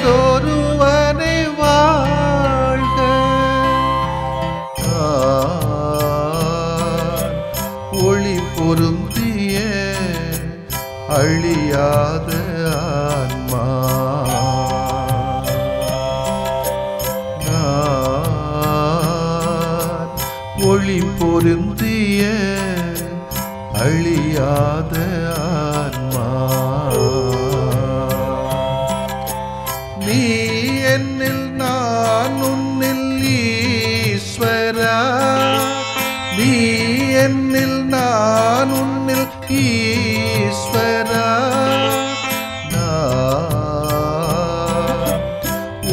நீங்காதொருவனை வாழ்க ஒளி பொருந்திய அழியாத ஆன்மா ஒளி பொருந்திய அழியாத ஆன்மா நீ என்னில் நான் உன்னில் ஈஸ்வரா நீ என்னில் நான் உன்னில் ஈஸ்வரா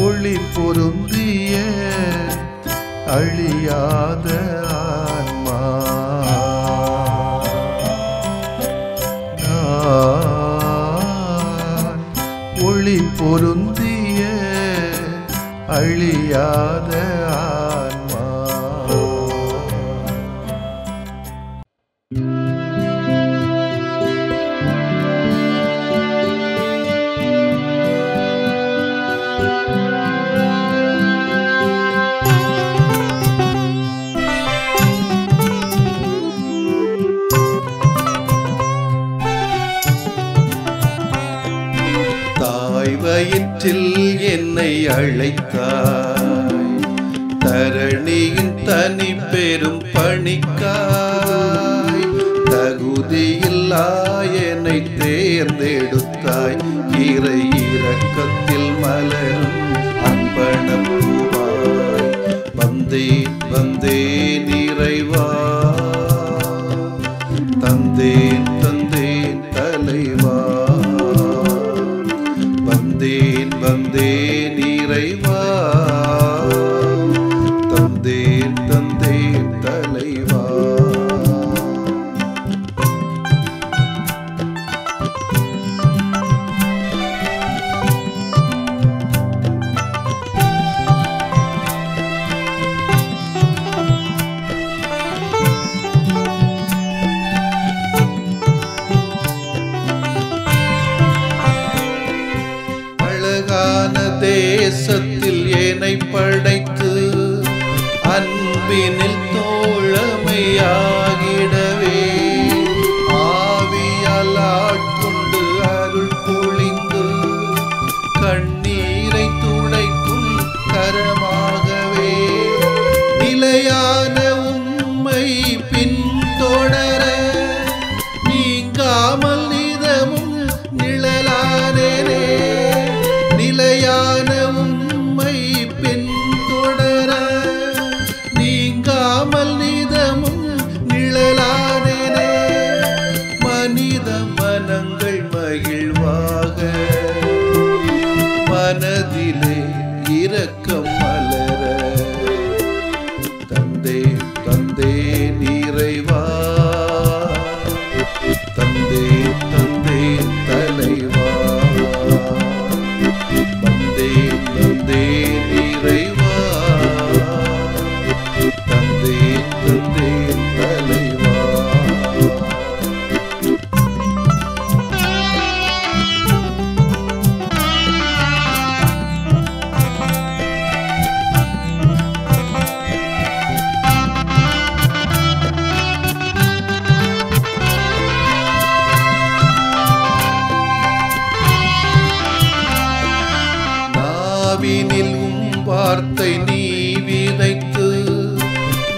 ஒளி பொருந்திய அழியாத ஆன்மா ஒளி பொருந்திய அழியாத ஆன்மா வயிற்றில் என்னை அழைத்தாய் தரணியின் தனி பெரும் பணிக்காய் தகுதியில்லா என்னை தேர்ந்தெடுத்தாய் இறை இரக்கத்தில் மலரும் அன்பனப்பூவாய் வந்தேன் வந்தேன் இறைவா தந்தேன் தந்தேன் தலைவா வந்தேன் வந்தேன் இறைவா தந்தேன் தந்தேன் தலைவா தேசத்தில் என்னை படைத்து அன்பினில் தோழமையாகிடவே ஆவியால் ஆட்கொண்டு அருள் பொழிந்து கண்ணீரை துடைக்கும் கரமாகவே நிலையான உம்மை பின்தொடர நீங்காமல் நிதமும் நிழலானேனே நிலையான உம்மை பின்தொடர நீங்காமல் நிதமும் நிழலானேனே மனித மனங்கள் மகிழ்வாக மனதிலே இரக்கம் மலர தந்தேன் தந்தேன் இறைவா தந்தேன் தந்தேன் தலைவா வந்தேன் வந்தேன் இறைவா தந்தேன் தந்தேன் தலைவா நாவினில் வார்த்தை நீ விதைத்து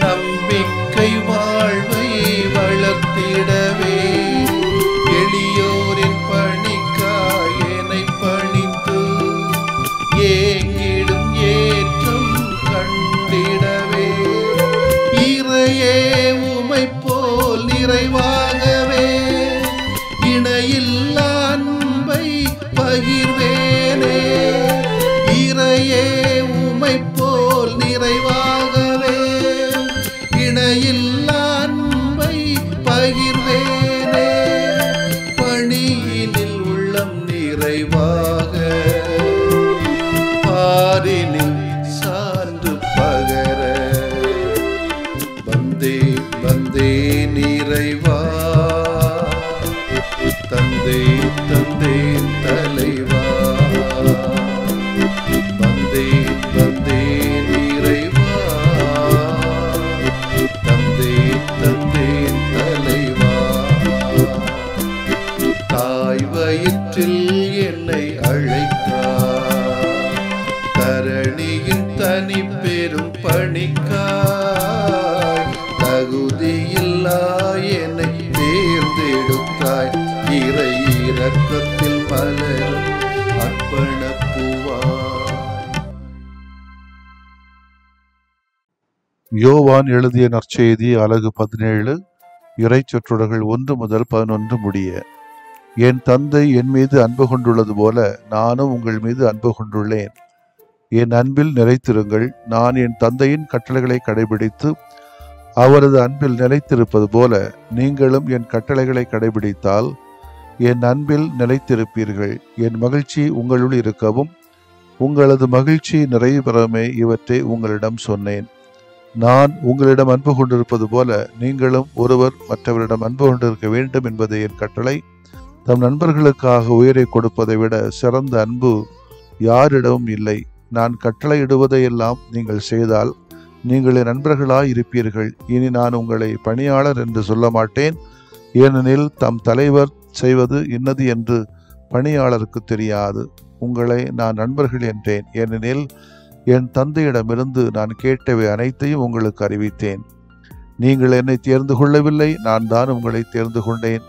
நம்பிக்கை வாழ்வை வளர்த்திடவே எளியோரின் பணிக்காய் என்னை பணித்து ஏங்கிடும் ஏற்றம் கண்டிடவே இறையே உமை போல் நிறைவாகவே இணையில்லா அன்பை பகிர்வேனே இறையே உமை போல் நிறைவாகவே இணையில்லா அன்பை பகிர்வேனே பணியினில் உள்ளம் நிறைவாக பாரினில் சான்று பகர வந்தேன் வந்தேன் இறைவா தந்தேன் தந்தேன் தலைவா அழைத்தார். தரணியின் தனி பெரும் பணிக்காய் தகுதியில்லா என்னை தேர்ந்தெடுத்தாய். இறை இரக்கத்தில் மலரும் அர்ப்பணப்பூவாய். யோவான் எழுதிய நற்செய்தி அலகு 17 இறைச்சொற்றொடர்கள் 1 முதல் 11 முடிய. என் தந்தை என் மீது அன்பு கொண்டுள்ளது போல நானும் உங்கள் மீது அன்பு கொண்டுள்ளேன். என் அன்பில் நிலைத்திருங்கள். நான் என் தந்தையின் கட்டளைகளை கடைபிடித்து அவரது அன்பில் நிலைத்திருப்பது போல நீங்களும் என் கட்டளைகளை கடைபிடித்தால் என் அன்பில் நிலைத்திருப்பீர்கள். என் மகிழ்ச்சி உங்களுள் இருக்கவும் உங்களது மகிழ்ச்சி நிறைவு பெறவே இவற்றை உங்களிடம் சொன்னேன். நான் உங்களிடம் அன்பு கொண்டிருப்பது போல நீங்களும் ஒருவர் மற்றவரிடம் அன்பு கொண்டிருக்க வேண்டும் என்பது என் கட்டளை. தம் நண்பர்களுக்காக உயிரை கொடுப்பதை விட சிறந்த அன்பு யாரிடமும் இல்லை. நான் கட்டளையிடுவதையெல்லாம் நீங்கள் செய்தால் நீங்கள் என் நண்பர்களாய் இருப்பீர்கள். இனி நான் உங்களை பணியாளர் என்று சொல்ல மாட்டேன், ஏனெனில் தம் தலைவர் செய்வது இன்னது என்று பணியாளருக்கு தெரியாது. உங்களை நான் நண்பர்கள் என்றேன், ஏனெனில் என் தந்தையிடமிருந்து நான் கேட்டவை அனைத்தையும் உங்களுக்கு அறிவித்தேன். நீங்கள் என்னை தேர்ந்து கொள்ளவில்லை, நான் தான் உங்களை தேர்ந்து கொண்டேன்.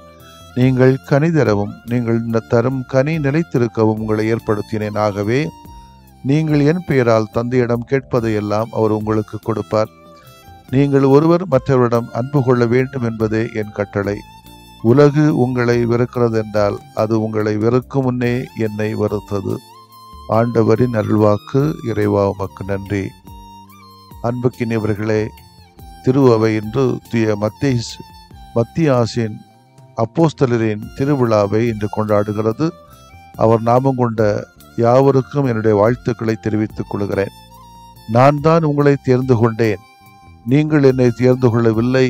நீங்கள் கனி தரவும் நீங்கள் தரும் கனி நிலைத்திருக்கவும் உங்களை ஏற்படுத்தினேன். ஆகவே நீங்கள் என் பெயரால் தந்தையிடம் கேட்பதையெல்லாம் அவர் உங்களுக்கு கொடுப்பார். நீங்கள் ஒருவர் மற்றவரிடம் அன்பு கொள்ள வேண்டும் என்பதே என் கட்டளை. உலகு உங்களை வெறுக்கிறது என்றால் அது உங்களை வெறுக்கும் முன்னே என்னை வெறுத்தது. ஆண்டவரின் அருள்வாக்கு. இறைவா உமக்கு நன்றி. அன்புக்கினியவர்களே, திருஅவை இன்று தூய மத்தியாசின் அப்போஸ்தலரின் திருவிழாவை இன்று கொண்டாடுகிறது. அவர் நாமம் கொண்ட யாவருக்கும் என்னுடைய வாழ்த்துக்களை தெரிவித்துக் கொள்கிறேன். நான் தான் உங்களை தேர்ந்து கொண்டேன், நீங்கள் என்னை தேர்ந்து கொள்ளவில்லை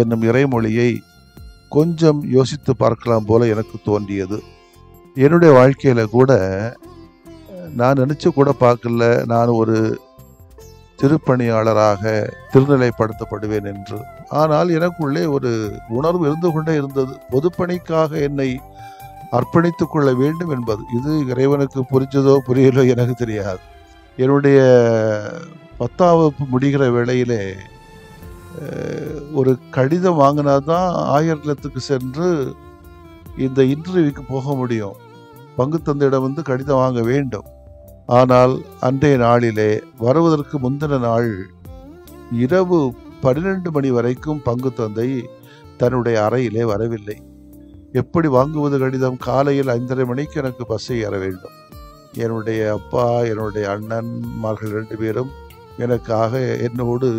என்னும் இறைமொழியை கொஞ்சம் யோசித்து பார்க்கலாம் போல எனக்கு தோன்றியது. என்னுடைய வாழ்க்கையில கூட நான் நினைச்சு கூட பார்க்கல நான் ஒரு திருப்பணியாளராக திருநிலைப்படுத்தப்படுவேன் என்று. ஆனால் எனக்குள்ளே ஒரு உணர்வு இருந்து கொண்டே இருந்தது, பொதுப்பணிக்காக என்னை அர்ப்பணித்துக் கொள்ள வேண்டும் என்பது. இது இறைவனுக்கு புரிஞ்சதோ புரியலோ எனக்கு தெரியாது. என்னுடைய 10ஆம் வகுப்பு முடிகிற வேளையிலே ஒரு கடிதம் வாங்கினாதான் ஆயர்லத்துக்கு சென்று இந்த இன்டர்வியூக்கு போக முடியும். பங்கு தந்தையிடம் கடிதம் வாங்க வேண்டும். ஆனால் அன்றைய நாளிலே வருவதற்கு முந்தின நாள் இரவு 12 மணி வரைக்கும் பங்கு தந்தை தன்னுடைய அறையிலே வரவில்லை. எப்படி வாங்குவது கடிதம்? காலையில் 5:30 மணிக்கு எனக்கு பஸ்ஸை ஏற வேண்டும். என்னுடைய அப்பா என்னுடைய அண்ணன்மார்கள் 2 பேரும் எனக்காக என்னோடு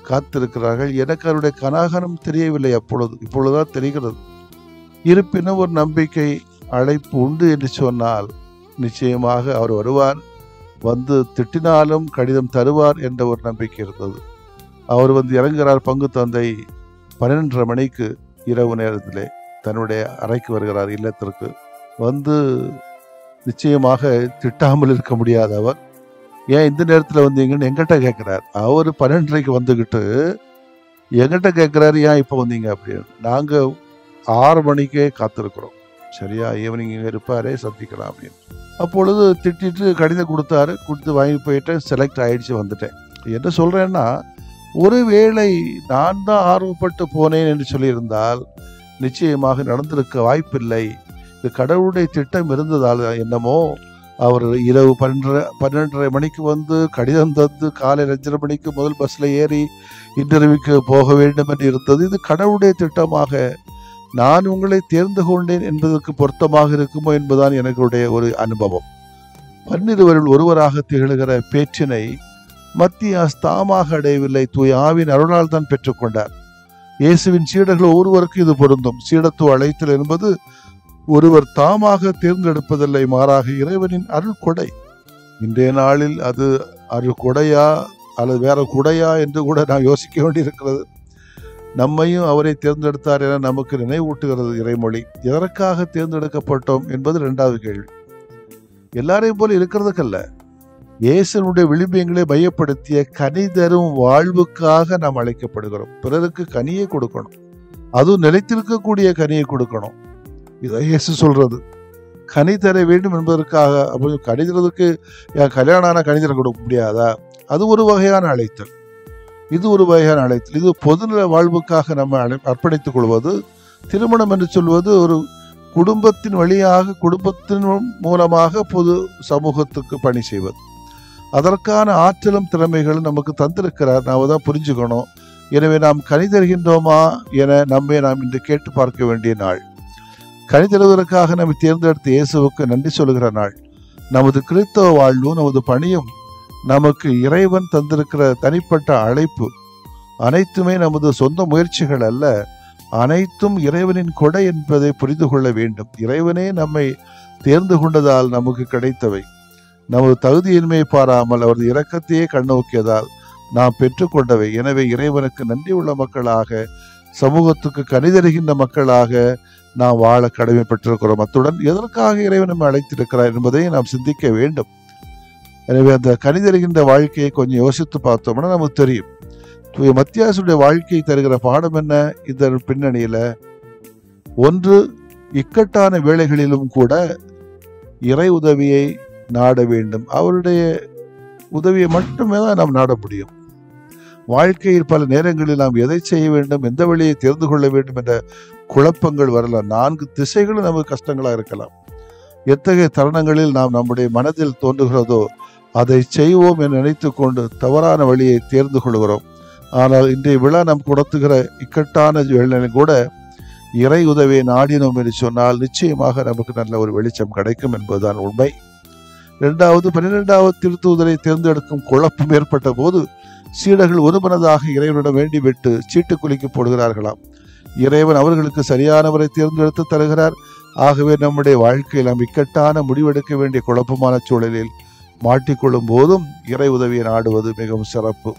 காத்திருக்கிறார்கள். எனக்கு அவருடைய கனாகனம் தெரியவில்லை அப்பொழுது, இப்பொழுதுதான் தெரிகிறது. இருப்பினும் ஒரு நம்பிக்கை, அழைப்பு உண்டு என்று சொன்னால் நிச்சயமாக அவர் வருவார், வந்து திட்டினாலும் கடிதம் தருவார் என்ற ஒரு நம்பிக்கை இருந்தது. அவர் இறங்குகிறார். பங்கு தந்தை 12:30 மணிக்கு இரவு நேரத்திலே தன்னுடைய அறைக்கு வருகிறார். இல்லத்திற்கு நிச்சயமாக திட்டாமல் இருக்க முடியாது. அவர் ஏன் இந்த நேரத்தில் வந்தீங்கன்னு எங்கிட்ட கேட்குறார். அவர் 12:30க்கு வந்துக்கிட்டு எங்கிட்ட கேட்குறாரு, ஏன் இப்போ வந்தீங்க அப்படின்னு. நாங்கள் 6 மணிக்கே காத்திருக்கிறோம், சரியா ஈவினிங் இருப்பாரே சந்திக்கலாம் அப்படின்னு. அப்பொழுது திட்டிட்டு கடிதம் கொடுத்தாரு. கொடுத்து வாங்கி போயிட்டு செலக்ட் ஆகிடுச்சு, வந்துட்டேன். என்ன சொல்கிறேன்னா, ஒருவேளை நான் தான் ஆர்வப்பட்டு போனேன் என்று சொல்லியிருந்தால் நிச்சயமாக நடந்திருக்க வாய்ப்பில்லை. இது கடவுளுடைய திட்டம் இருந்ததால் என்னமோ அவர் இரவு 12:30 மணிக்கு கடிதம் தந்து காலையில் 5:30 மணிக்கு முதல் பஸ்ஸில் ஏறி இன்டர்வியூக்கு போக வேண்டும் என்று இருந்தது. இது கடவுளுடைய திட்டமாக நான் உங்களை தேர்ந்து கொண்டேன் என்பதற்கு பொருத்தமாக இருக்குமோ என்பதுதான் எனக்குடைய ஒரு அனுபவம். 12 ஒருவராக திகழ்கிற பேச்சினை மத்தியாஸ் தாமாக அடையவில்லை, தூய ஆவியின் அருளால் தான் பெற்றுக்கொண்டார். இயேசுவின் சீடர்கள் ஒருவருக்கு இது பொருந்தும். சீடத்துவ அழைத்தல் என்பது ஒருவர் தாமாக தேர்ந்தெடுப்பதில்லை, மாறாக இறைவனின் அருள் கொடை. இன்றைய நாளில் அது அருள் கொடையா அல்லது வேற கொடையா என்று கூட நான் யோசிக்க வேண்டியிருக்கிறது. நம்மையும் அவரை தேர்ந்தெடுத்தார் என நமக்கு நினைவூட்டுகிறது இறைமொழி. எதற்காக தேர்ந்தெடுக்கப்பட்டோம் என்பது 2வது கேள்வி. எல்லாரையும் போல இருக்கிறதுக்கல்ல, இயேசுனுடைய விளிம்பியங்களை மையப்படுத்திய கனி தரும் வாழ்வுக்காக நாம் அழைக்கப்படுகிறோம். பிறருக்கு கனியை கொடுக்கணும், அதுவும் நிலைத்திருக்கக்கூடிய கனியை கொடுக்கணும். இதை இயேசு சொல்றது. கனி தர வேண்டும் என்பதற்காக. அப்படி கனி தரதுக்கு என் கல்யாணம் ஆனால் கனி தர கொடுக்க முடியாதா? அது ஒரு வகையான அழைத்தல், இது ஒரு வகையான அழைத்தல். இது பொதுநல வாழ்வுக்காக நம்ம அர்ப்பணித்துக் கொள்வது. திருமணம் என்று சொல்வது ஒரு குடும்பத்தின் வழியாக, குடும்பத்தின் மூலமாக பொது சமூகத்துக்கு பணி செய்வது. அதற்கான ஆற்றலும் திறமைகளும் நமக்கு தந்திருக்கிறார். நாம் தான் புரிஞ்சுக்கணும். எனவே நாம் கனி தருகின்றோமா என நம்மை நாம் இன்று கேட்டு பார்க்க வேண்டிய நாள். கனி தருவதற்காக நம்மை தேர்ந்தெடுத்த இயேசுவுக்கு நன்றி சொல்கிற நாள். நமது கிறிஸ்தவ வாழ்வும் நமது பணியும் நமக்கு இறைவன் தந்திருக்கிற தனிப்பட்ட அழைப்பு அனைத்துமே நமது சொந்த முயற்சிகள் அல்ல, அனைத்தும் இறைவனின் கொடை என்பதை புரிந்து கொள்ள வேண்டும். இறைவனே நம்மை தேர்ந்து கொண்டதால் நமக்கு கிடைத்தவை. நமது தகுதியின்மையை பாராமல் அவரது இரக்கத்தையே கண்ணோக்கியதால் நாம் பெற்றுக்கொண்டவை. எனவே இறைவனுக்கு நன்றி உள்ள மக்களாக, சமூகத்துக்கு கனிதருகின்ற மக்களாக நாம் வாழ கடமைப்பட்டிருக்கிறோம். அத்துடன் எதற்காக இறைவன் நம்மை அழைத்திருக்கிறார் என்பதை நாம் சிந்திக்க வேண்டும். எனவே அந்த கனிதருகின்ற வாழ்க்கையை கொஞ்சம் யோசித்து பார்த்தோம்னா நமக்கு தெரியும். மத்தியாசுடைய வாழ்க்கையை தருகிற பாடம் என்ன? இந்த பின்னணியில ஒன்று, இக்கட்டான வேளைகளிலும் கூட இறை உதவியை நாட வேண்டும். அவருடைய உதவியை மட்டுமே தான் நாம் நாட முடியும். வாழ்க்கையில் பல நேரங்களில் நாம் எதை செய்ய வேண்டும், எந்த வழியை தேர்ந்து கொள்ள வேண்டும் என்ற குழப்பங்கள் வரலாம். 4 திசைகளும் நமக்கு கஷ்டங்களாக இருக்கலாம். எத்தகைய தருணங்களில் நாம் நம்முடைய மனதில் தோன்றுகிறதோ அதை செய்வோம் என நினைத்து கொண்டு தவறான வழியை தேர்ந்து கொள்கிறோம். ஆனால் இன்றைய விழா நாம் கொடுத்துகிற இக்கட்டான வேளையில கூட இறை உதவியை நாடினோம் என்று சொன்னால் நிச்சயமாக நமக்கு நல்ல ஒரு வெளிச்சம் கிடைக்கும் என்பதுதான் உண்மை. 2வது, 12வது திருத்தூதரை தேர்ந்தெடுக்கும் குழப்பம் ஏற்பட்ட போது சீடர்கள் ஒருமனதாக இறைவனிடம் வேண்டிவிட்டு சீட்டு குலுக்கி போடுகிறார்களாம். இறைவன் அவர்களுக்கு சரியானவரை தேர்ந்தெடுத்து தருகிறார். ஆகவே நம்முடைய வாழ்க்கையில் நாம் இக்கட்டான முடிவெடுக்க வேண்டிய குழப்பமான சூழலில் மாட்டிக்கொள்ளும் போதும் இறை உதவியை நாடுவது மிகவும் சிறப்பு.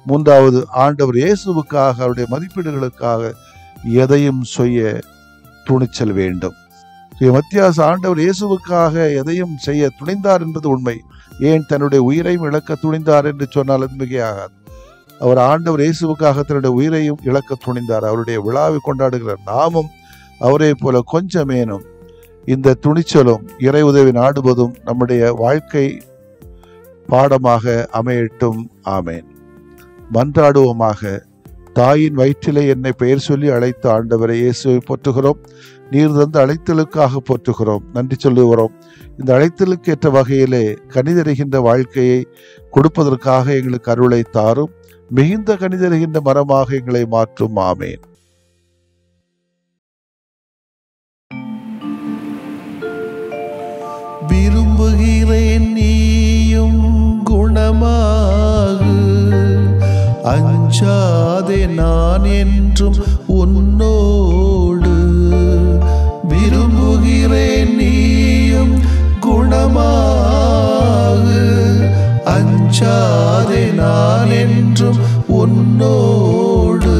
3வது, ஆண்டவர் இயேசுவுக்காக, அவருடைய மதிப்பீடுகளுக்காக எதையும் செய்ய துணிச்சல் வேண்டும். மத்தியாஸ் ஆண்டவர் இயேசுவுக்காக எதையும் செய்ய துணிந்தார் என்பது உண்மை. ஏன் தன்னுடைய உயிரையும் இழக்க துணிந்தார் என்று சொன்னால் அது மிகையாகாது. அவர் ஆண்டவர் இயேசுவுக்காக தன்னுடைய உயிரையும் இழக்க துணிந்தார். அவருடைய விழாவை கொண்டாடுகிற நாமும் அவரை போல கொஞ்சமேனும் இந்த துணிச்சலும் இறை உதவி நாடுவதும் நம்முடைய வாழ்க்கை பாடமாக அமையட்டும். ஆமேன். மன்றாடுவோமாக. தாயின் வயிற்றிலே என்னை பெயர் சொல்லி அழைத்த ஆண்டவரை இயேசுவை போற்றுகிறோம். நீர் தந்த அழைத்தலுக்காக போற்றுகிறோம், நன்றி சொல்லுகிறோம். இந்த அழைத்தலுக்கு ஏற்ற வகையிலே கனிதருகின்ற வாழ்க்கையை கொடுப்பதற்காக எங்களுக்கு அருளை தாரும். மிகுந்த கனிதருகின்ற மரமாக எங்களை மாற்றும். ஆமேன். விரும்புகிறேன் நீயும் குணமாகு, அஞ்சாதே நான் என்றும் உன்னோடு. விரும்புகிறேன் நீயும் குணமாகு, அஞ்சாதே நான் என்றும் உன்னோடு.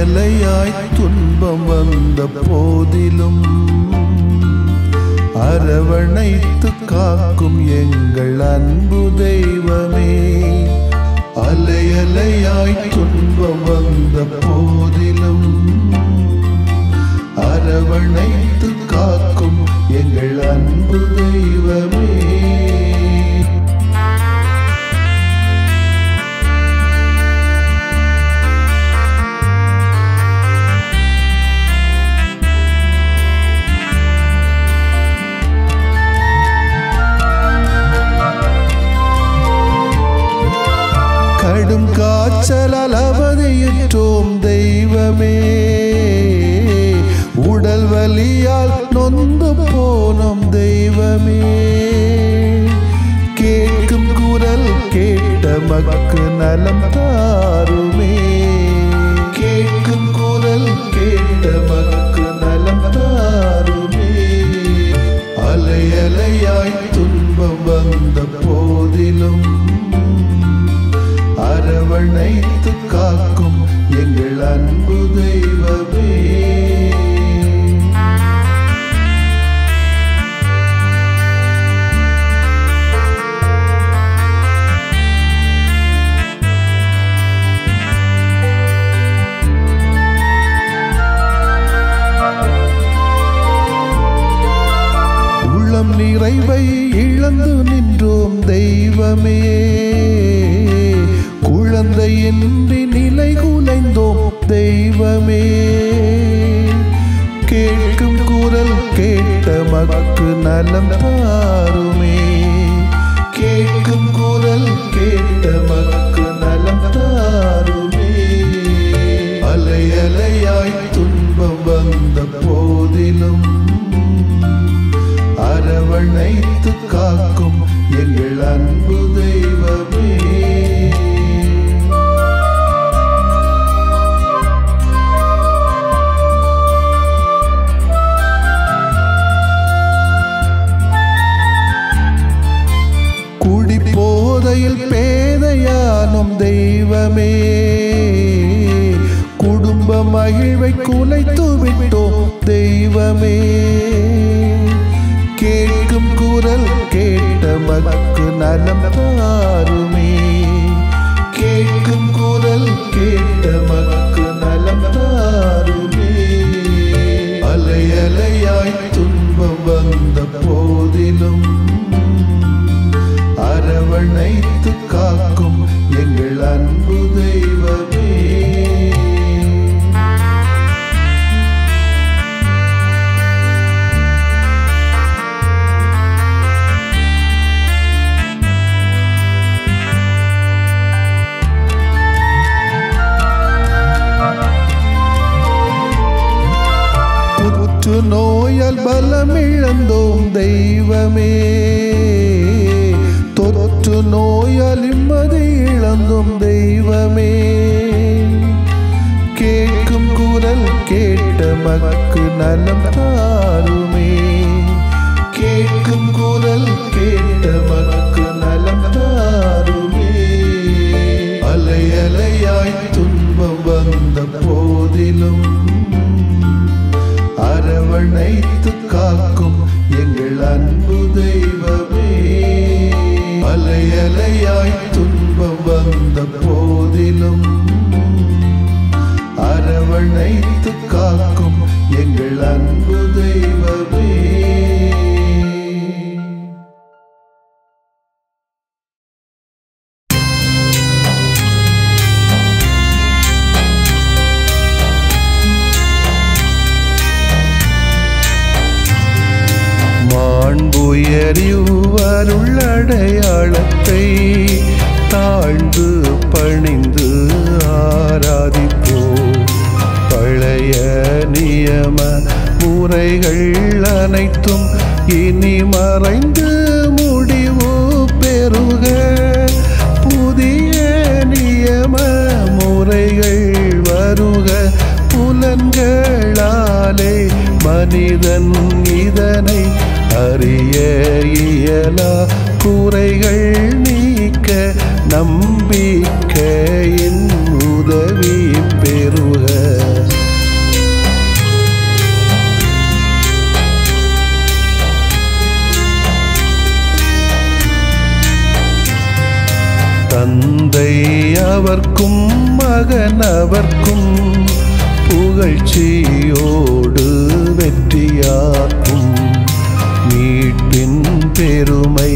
அலையாய் துன்பம் வந்த போதிலும் அரவணைத்து காக்கும் எங்கள் அன்பு தெய்வமே. அலையாய் துன்பம் வந்த போதிலும் அரவணைத்து காக்கும் எங்கள் அன்பு தெய்வமே. கடும் காய்ச்சலால் அவதியுற்றோம் தெய்வமே, உடல் வலியால் நொந்து போனோம் தெய்வமே. கேட்கும் குரல் கேட்ட மக்கு நலம் தாருமே, கேட்கும் குரல் கேட்ட மக்கு நலம் தாருமே. அலையாய் துன்பம் வந்த போதிலும் அரவணைத்து காக்கும் எங்கள் அன்பு தெய்வமே. தெய்வமே, குழந்தையின்றி நிலை குலைந்தோம் தெய்வமே, கேட்கும் குரல் கேட்ட மக்கு நலம் தாருமே, கேட்கும் குரல் கேட்ட மக்கு நலம் தாருமே. அலை அலையாய் துன்பம் வந்த போதிலும் அரவணைத்து காக்கும் எங்கள் அன்பு தெய்வமே. குடி போதையில் பேதையானும் தெய்வமே, குடும்ப மகிழ்வை குலைத்து விட்டோம் தெய்வமே, கேட்கும் குரல் கேட்ட மக்கு நலம் தாருமே, கேட்கும் குரல் கேட்ட மக்கு நலம் தாருமே. அலை அலையாய் துன்பம் வந்த போதிலும் அரவணைத்து காக்கும் எங்கள் அன்பு தெய்வமே. புற்று நோயால் பலம் இழந்தோம் தெய்வமே, தொற்று நோயால் நிம்மதி இழந்தோம் தெய்வமே, கேட்கும் குரல் கேட்ட மக்கு நலம் தாருமே, கேட்கும் குரல் கேட்ட மக்கு நலம் தாருமே. அலை அலையாய் துன்பம் வந்த போதிலும் அரவணைத்து காக்கும் எங்கள் அன்பு தெய்வமே. அலை அலையாய் துன்பம் வந்த போதிலும் அரவணைத்து காக்கும் எங்கள் அன்பு தெய்வமே. மாண்புயரிவருள்ளடையாளத்தை தாழ்ந்து பணிந்து ஆராதிப்போம். பழைய நியம முறைகள் அனைத்தும் இனி மறைந்து முடிவு பெறுக. புதிய நியம முறைகள் வருக. புலன்களாலே மனிதன் இதனை அறிய இயலா. குறைகள் நீக்க நம்பிக்கையின் உதவி பெறுக. தந்தை அவர்க்கும் மகன் அவர்க்கும் புகழ்ச்சியோடு வெற்றியாக்கும். மீட்பின் பெருமை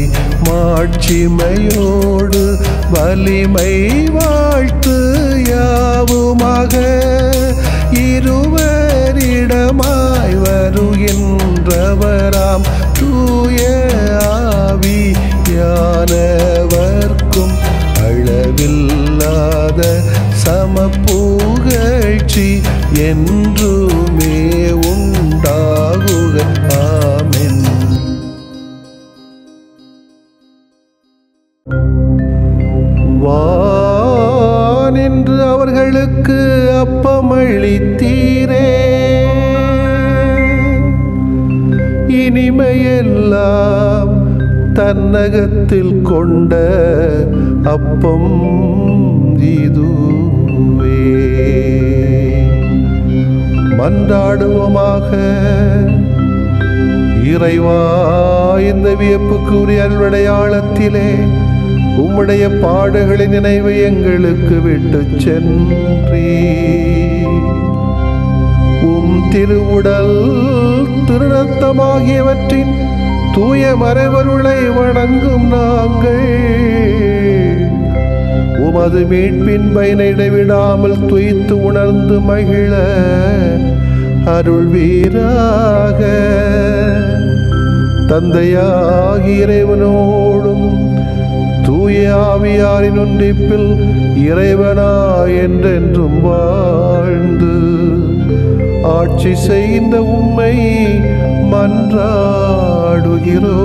மாட்சிமையோடு வலிமை வாழ்த்து யாவுமாக. இருவரிடமாய் வருகின்றவராம் தூய ஆவியானவர்க்கும் அளவில்லாத சமப்புகழ்ச்சி என்றுமே உண்டாகுக. ஆமென். வானின்று அவர்களுக்கு அப்பமளித்தீரே, இனிமையெல்லாம் தன்னகத்தில் கொண்ட அப்பம் இதுவே. மன்றாடுவோமாக. இறைவா, இந்த வியப்புக்குரிய அல்வடையாளத்திலே உம்முடைய பாடுகளின் நினைவை எங்களுக்கு விட்டு சென்றீ. உம் திருவுடல் திருரத்தமாகியவற்றின் தூய மறைவருளை வணங்கும் நாங்கள் உமது மீட்பின் பயனை இடைவிடாமல் துய்த்து உணர்ந்து மகிழ அருள்வீராக. தந்தையாகி இறைவனோடும் தூய ஆவியாரின் ஒன்றிப்பில் இறைவனா என்றென்றும் வாழ்ந்து ஆட்சி செய்கின்ற உம்மை மன்றாடுகிறோ.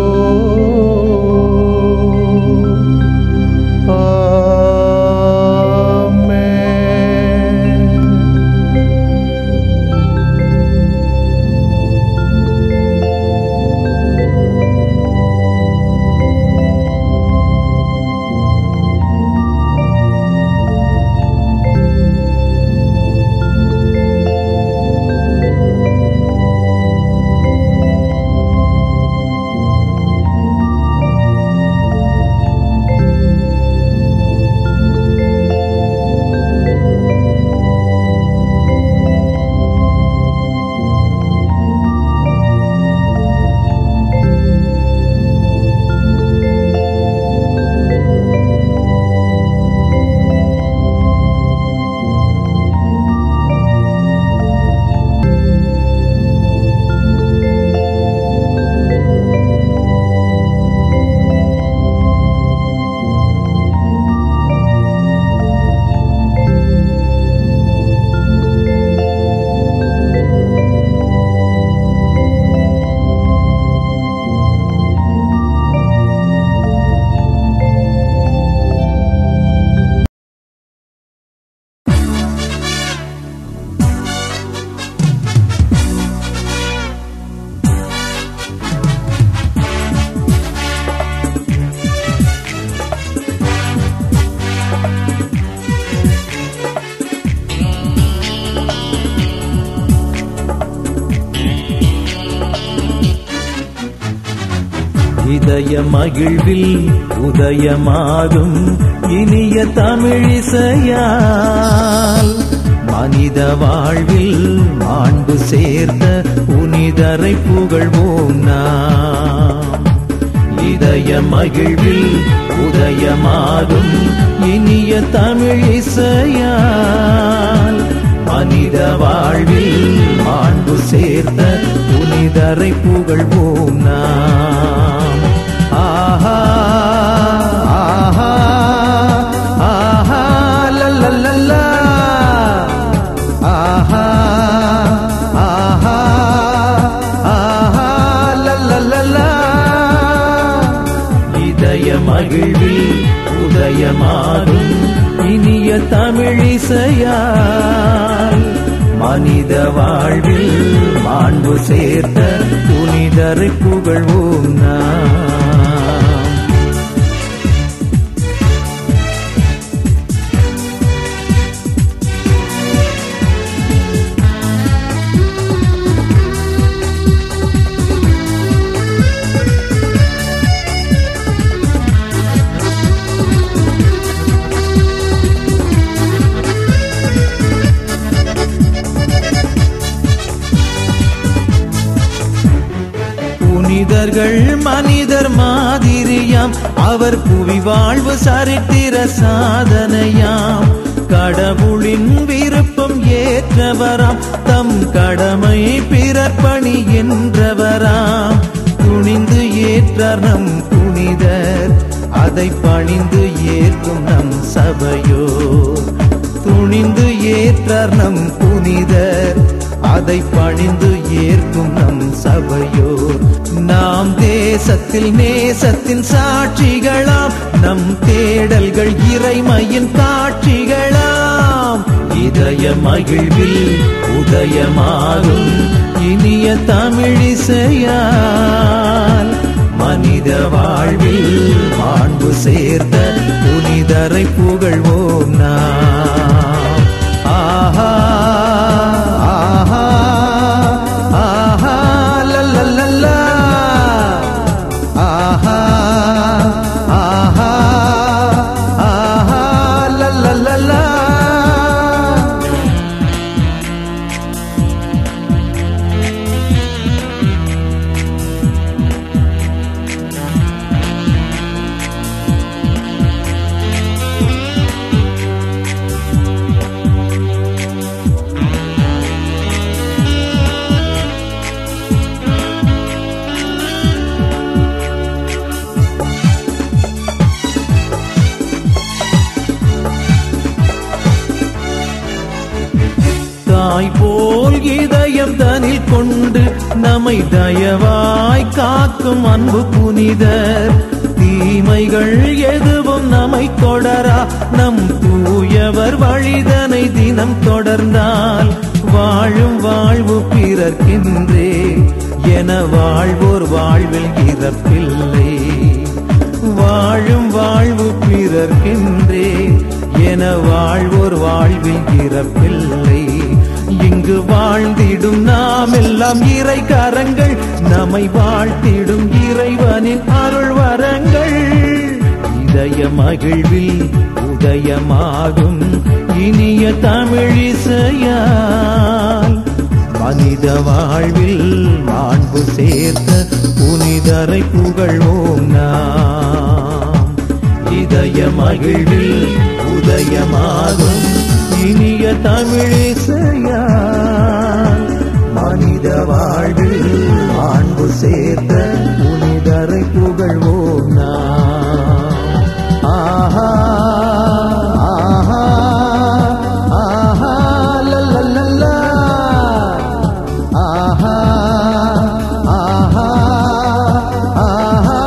இதய மகிழ்வில் உதயமாகும் இனிய தமிழிசையால் மனித வாழ்வில் மாண்பு சேர்த்த புனிதரை புகழ்வோம் நாம். இதய மகிழ்வில் உதயமாகும் இனிய தமிழிசையால் மனித வாழ்வில் மாண்பு சேர்த்த புனிதரை புகழ்வோம் நாம். ஆஹா ஆஹா ஆஹா லல்லல்லா ஆஹா ஆஹா ஆஹா லல்லல்லா. இதய மகிழ்வில் உதயமாகும் இனிய தமிழிசையால் மனித வாழ்வில் மாண்பு சேர்த்த புனிதரை புகழ்வோம் நாம். புனிதர்கள் மனிதர் மாதிரியாம், அவர் புவி வாழ்வு சரித்திர சாதனையாம். கடவுளின் விருப்பம் ஏற்றவராம், தம் கடமை பிறப்பணி என்றவராம். துணிந்து ஏற்றார் நம் புனிதர், அதை பணிந்து ஏற்கும் நம் சபையோ. துணிந்து ஏற்றார் நம் புனிதர், அதை பணிந்து ஏற்கும் நம் சபையோர். நாம் தேசத்தில் நேசத்தின் சாட்சிகளாம், நம் தேடல்கள் இறைமையின் காட்சிகளாம். இதய மகிழ்வில் உதயமாகும் இனிய தமிழிசையால் மனித வாழ்வில் மாண்பு சேர்த்த புனிதரை புகழ்வோம் நாம். ஆஹா ஆஹா ஆஹா லல்லல்லா ஆஹா ஆஹா ஆஹா லல்லல்லா. தாய் போல் இதயம் தனில் கொண்டு நம்மை தயவாய் காக்கும் அன்பு புனிதர். தீமைகள் எதுவும் நம்மை தொடரா நம் தூயவர் வழிதனை தினம் தொடர்ந்தால் வாழும் வாழ்வு பிறர்க்கின்றே என வாழ்வோர் வாழ்வில் இறப்பில்லை. வாழும் வாழ்வு பிறர்க்கின்றே என வாழ்வோர் வாழ்வில் இறப்பில்லை. இங்கு வாழ்ந்திடும் நாம் எல்லாம் இறை கரங்கள், நம்மை வாழ்த்திடும் இறைவனின் அருள் வரங்கள். இதய மகிழ்வில் உதயமாகும் இனிய தமிழிசையால் மனித வாழ்வில் மாண்பு சேர்த்த புனிதரை புகழ்வோம் நாம். இதய மகிழ்வில் உதயமாகும் இனிய தமிழிசையால் மனித வாழ்வில் மாண்பு சேர்த்த புனிதரை புகழ்வோம் நாம். ஆஹா ஆஹா ஆஹா லல்லல்லா ஆஹா ஆஹா ஆஹா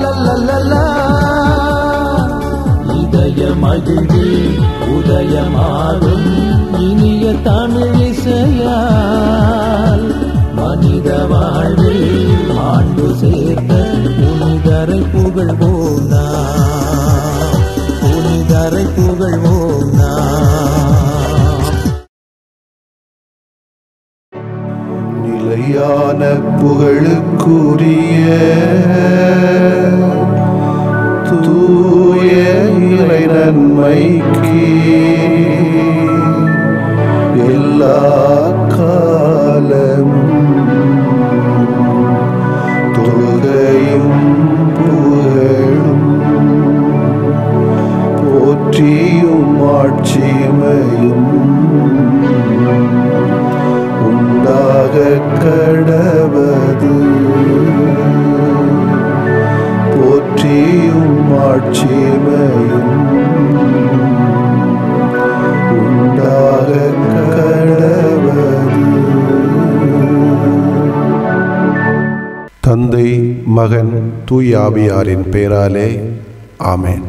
லல்லல்லா. இதய மகிழ்வில் உதயமாகும் இனிய தமிழிசையால் மனித வாழ்வில் மாண்பு சேர்த்த புனிதரை புகழ்வோம் நாம். புனிதரை புகழ்வோம் நாம். நிலையான புகழுக்குரிய தூய இறை நன்மைக்கு எல்லா காலமும் தொழுகையும் புகழும் போற்றியும் ஆட்சிமையும் உண்டாக கடவது. போற்றியும் ஆட்சிமையும் உண்டாக கடவது. தந்தை, மகன், தூய ஆவியாரின் பெயராலே ஆமென்.